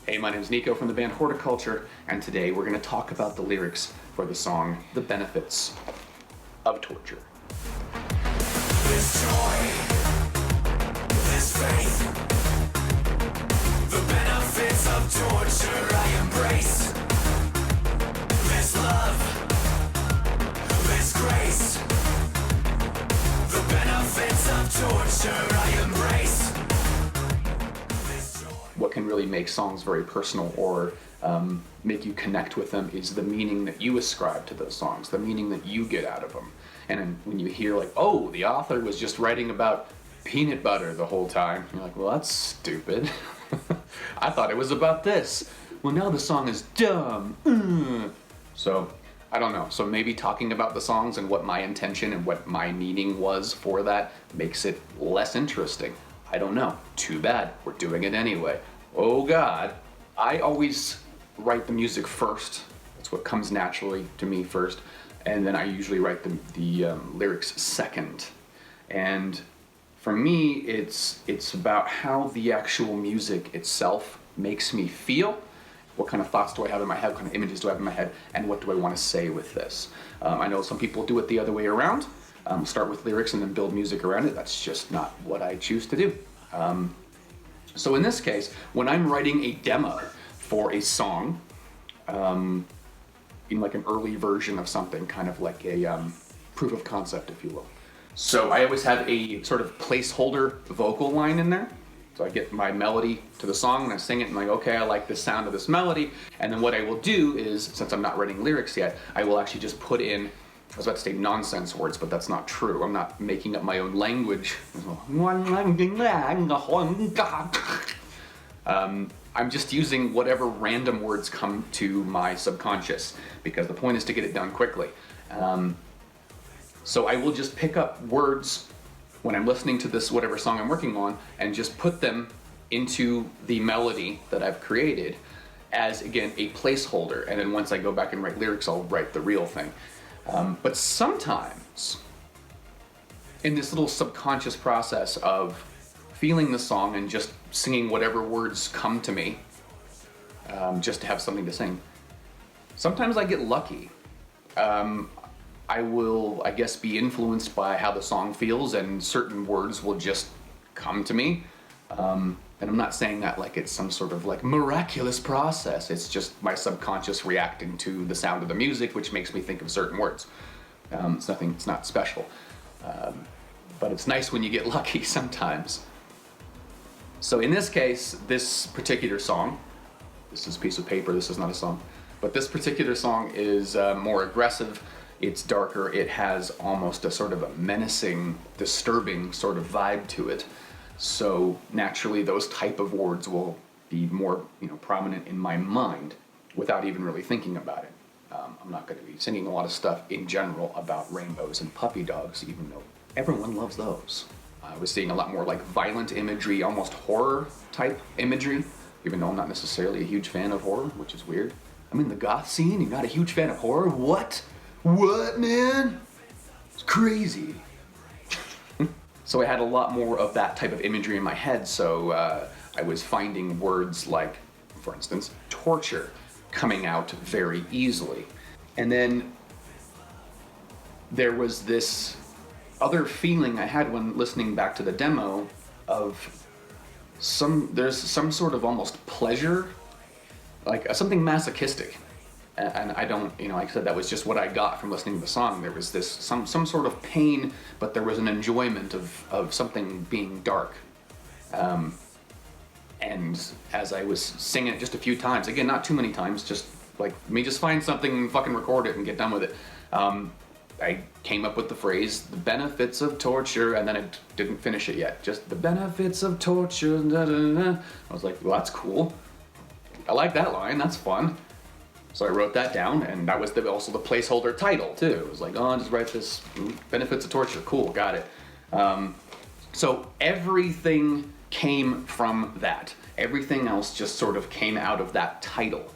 Hey, my name is Nico from the band Whorticulture, and today we're going to talk about the lyrics for the song The Benefits of Torture. This joy, this faith, the benefits of torture I embrace. This love, this grace, the benefits of torture I embrace. What can really make songs very personal or make you connect with them is the meaning that you ascribe to those songs, the meaning that you get out of them. And then when you hear like, oh, the author was just writing about peanut butter the whole time, you're like, well, that's stupid. I thought it was about this. Well, now the song is dumb. So, I don't know. So maybe talking about the songs and what my intention and what my meaning was for that makes it less interesting. I don't know. Too bad. We're doing it anyway. Oh God. I always write the music first. That's what comes naturally to me first. And then I usually write the lyrics second. And for me, it's about how the actual music itself makes me feel. What kind of thoughts do I have in my head? What kind of images do I have in my head? And what do I want to say with this? I know some people do it the other way around. Start with lyrics and then build music around it. That's just not what I choose to do. So in this case, when I'm writing a demo for a song, in like an early version of something, kind of like a proof of concept, if you will. So I always have a sort of placeholder vocal line in there. So I get my melody to the song and I sing it and I'm like, okay, I like the sound of this melody. And then what I will do is, since I'm not writing lyrics yet, I will actually just put in, I was about to say nonsense words, but that's not true. I'm not making up my own language. I'm just using whatever random words come to my subconscious, because the point is to get it done quickly. So I will just pick up words when I'm listening to this, whatever song I'm working on, and just put them into the melody that I've created as, again, a placeholder. And then once I go back and write lyrics, I'll write the real thing. But sometimes, in this little subconscious process of feeling the song and just singing whatever words come to me, just to have something to sing, sometimes I get lucky. I will, I guess, be influenced by how the song feels, and certain words will just come to me. And I'm not saying that like it's some sort of like miraculous process. It's just my subconscious reacting to the sound of the music, which makes me think of certain words. It's not special. But it's nice when you get lucky sometimes. So in this case, this particular song, this is a piece of paper, this is not a song, but this particular song is more aggressive. It's darker. It has almost a sort of a menacing, disturbing sort of vibe to it. So naturally, those type of words will be more, prominent in my mind without even really thinking about it. I'm not going to be singing a lot of stuff in general about rainbows and puppy dogs, even though everyone loves those. I was seeing a lot more like violent imagery, almost horror type imagery, even though I'm not necessarily a huge fan of horror, which is weird. I'm in the goth scene. You're not a huge fan of horror? What? What, man? It's crazy. So I had a lot more of that type of imagery in my head, so I was finding words like, for instance, torture coming out very easily. And then there was this other feeling I had when listening back to the demo of there's some sort of almost pleasure, like something masochistic. And I don't, like I said, that was just what I got from listening to the song. There was this, some sort of pain, but there was an enjoyment of something being dark. And as I was singing it just a few times, again, not too many times, just like, just find something and fucking record it and get done with it. I came up with the phrase, the benefits of torture, and then I didn't finish it yet. Just the benefits of torture, da, da, da. I was like, well, that's cool. I like that line, that's fun. So I wrote that down, and that was also the placeholder title, too. It was like, I'll just write this, benefits of torture, cool, got it. So everything came from that. Everything else just sort of came out of that title.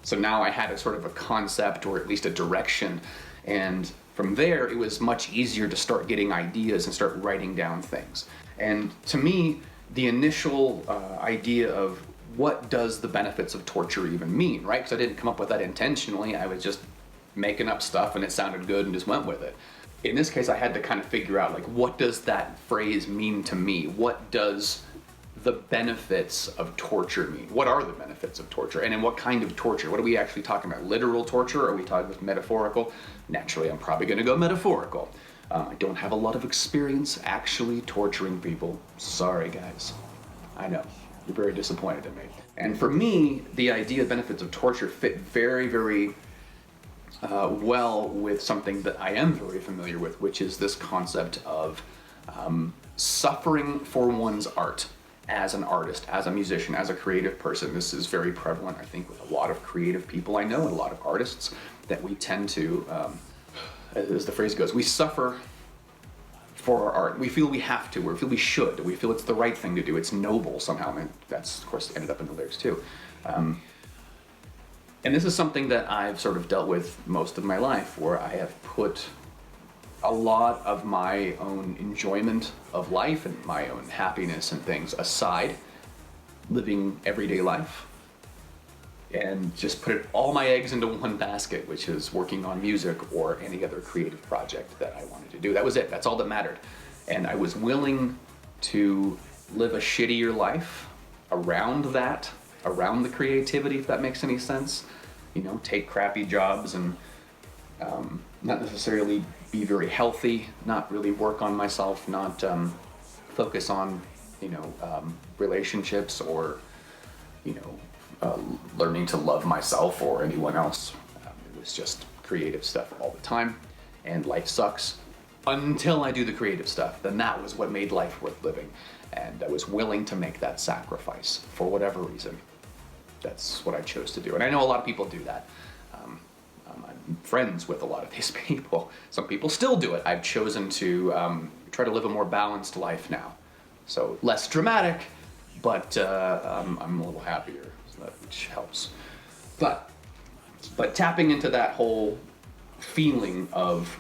So now I had a sort of a concept, or at least a direction, and from there it was much easier to start getting ideas and start writing down things. And to me, the initial idea of what does the benefits of torture even mean, right? Because I didn't come up with that intentionally. I was just making up stuff and it sounded good and just went with it. In this case, I had to kind of figure out, like, what does that phrase mean to me? What does the benefits of torture mean? What are the benefits of torture? And in what kind of torture? What are we actually talking about? Literal torture? Or are we talking about metaphorical? Naturally, I'm probably going to go metaphorical. I don't have a lot of experience actually torturing people. Sorry, guys. I know. You're very disappointed in me. And for me, the idea of benefits of torture fit very, very well with something that I am very familiar with, which is this concept of suffering for one's art as an artist, as a musician, as a creative person. This is very prevalent, I think, with a lot of creative people I know and a lot of artists, that we tend to, as the phrase goes, we suffer for our art. We feel we have to, or we feel we should, we feel it's the right thing to do, it's noble somehow, and that's, of course, ended up in the lyrics too. And this is something that I've sort of dealt with most of my life, where I have put a lot of my own enjoyment of life and my own happiness and things aside, living everyday life, and just put all my eggs into one basket, which is working on music or any other creative project that I wanted to do. That was it. That's all that mattered. And I was willing to live a shittier life around that, around the creativity, if that makes any sense. You know, take crappy jobs and not necessarily be very healthy, not really work on myself, not focus on, relationships or, learning to love myself or anyone else. It was just creative stuff all the time, and life sucks until I do the creative stuff. Then that was what made life worth living, and I was willing to make that sacrifice for whatever reason. That's what I chose to do, and I know a lot of people do that. I'm friends with a lot of these people. Some people still do it. I've chosen to try to live a more balanced life now. So less dramatic, but I'm a little happier, which helps. But tapping into that whole feeling of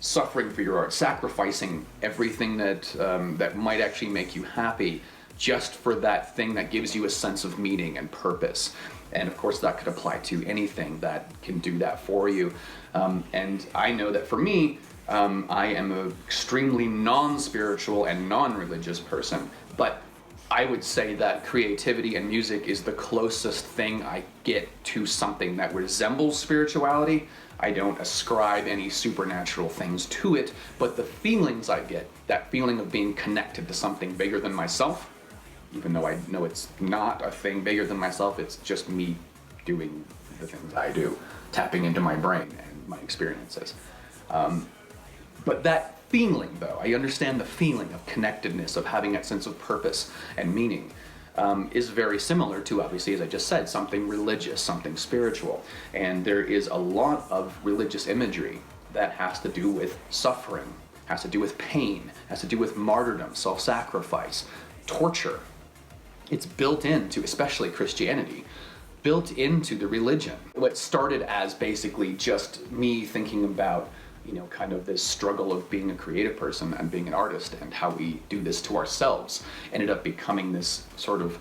suffering for your art, sacrificing everything that might actually make you happy just for that thing that gives you a sense of meaning and purpose. And of course that could apply to anything that can do that for you. And I know that for me, I am an extremely non-spiritual and non-religious person, but I would say that creativity and music is the closest thing I get to something that resembles spirituality. I don't ascribe any supernatural things to it, but the feelings I get, that feeling of being connected to something bigger than myself, even though I know it's not a thing bigger than myself, it's just me doing the things I do, tapping into my brain and my experiences. But that feeling, though, I understand the feeling of connectedness, of having that sense of purpose and meaning, is very similar to, obviously, as I just said, something religious, something spiritual. And there is a lot of religious imagery that has to do with suffering, has to do with pain, has to do with martyrdom, self-sacrifice, torture. It's built into, especially Christianity, built into the religion. What started as basically just me thinking about, kind of this struggle of being a creative person and being an artist and how we do this to ourselves, ended up becoming this sort of,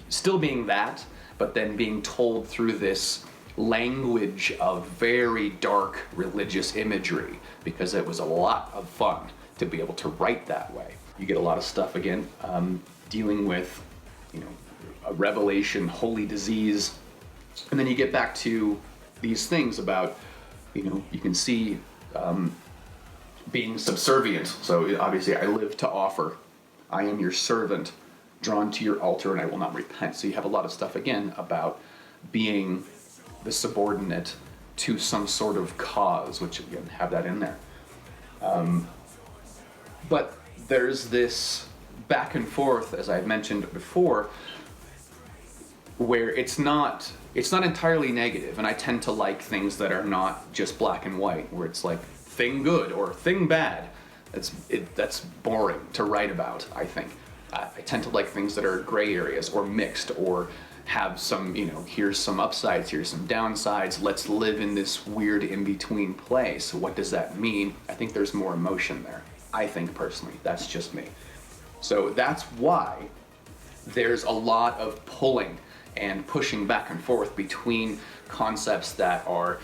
still being that, but then being told through this language of very dark religious imagery, because it was a lot of fun to be able to write that way. You get a lot of stuff, again, dealing with a revelation, holy disease, and then you get back to these things about, you can see being subservient. So obviously, I live to offer. I am your servant, drawn to your altar, and I will not repent. So you have a lot of stuff, again, about being the subordinate to some sort of cause, which, again, have that in there. But there's this back and forth, as I've mentioned before, where it's not entirely negative, and I tend to like things that are not just black and white, where it's like thing good or thing bad. That's boring to write about, I think. I tend to like things that are gray areas or mixed, or have some, here's some upsides, here's some downsides, let's live in this weird in-between place. What does that mean? I think there's more emotion there. I think personally, that's just me. So that's why there's a lot of pulling and pushing back and forth between concepts that are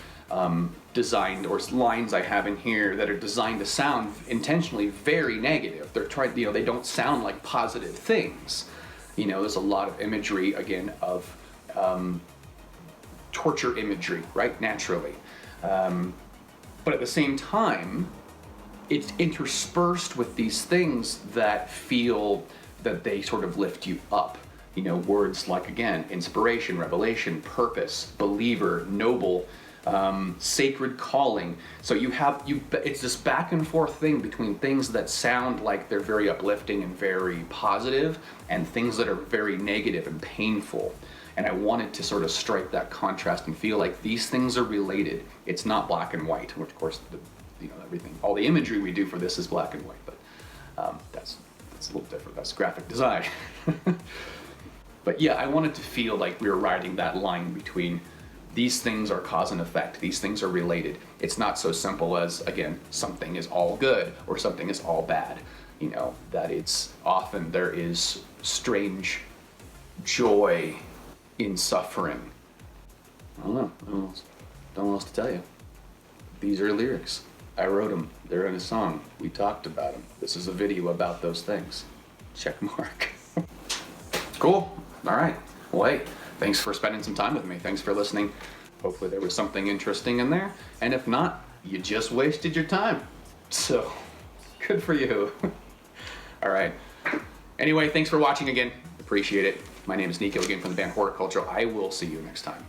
designed, or lines I have in here that are designed to sound intentionally very negative. They're trying, they don't sound like positive things. There's a lot of imagery, again, of torture imagery, right? Naturally. But at the same time, it's interspersed with these things that feel that they sort of lift you up. Words like, again, inspiration, revelation, purpose, believer, noble, sacred calling. So it's this back and forth thing between things that sound like they're very uplifting and very positive, and things that are very negative and painful. And I wanted to sort of strike that contrast and feel like these things are related. It's not black and white, which of course, everything, all the imagery we do for this is black and white, but that's a little different. That's graphic design. But yeah, I wanted to feel like we were riding that line between these things are cause and effect, these things are related. It's not so simple as, again, something is all good or something is all bad. That it's often there is strange joy in suffering. I don't know. Don't know what else to tell you. These are lyrics. I wrote them. They're in a song. We talked about them. This is a video about those things. Check mark. Cool. All right. Well, hey, thanks for spending some time with me. Thanks for listening. Hopefully there was something interesting in there. And if not, you just wasted your time. So, good for you. All right. Anyway, thanks for watching again. Appreciate it. My name is Nico, again from the band Whorticulture. I will see you next time.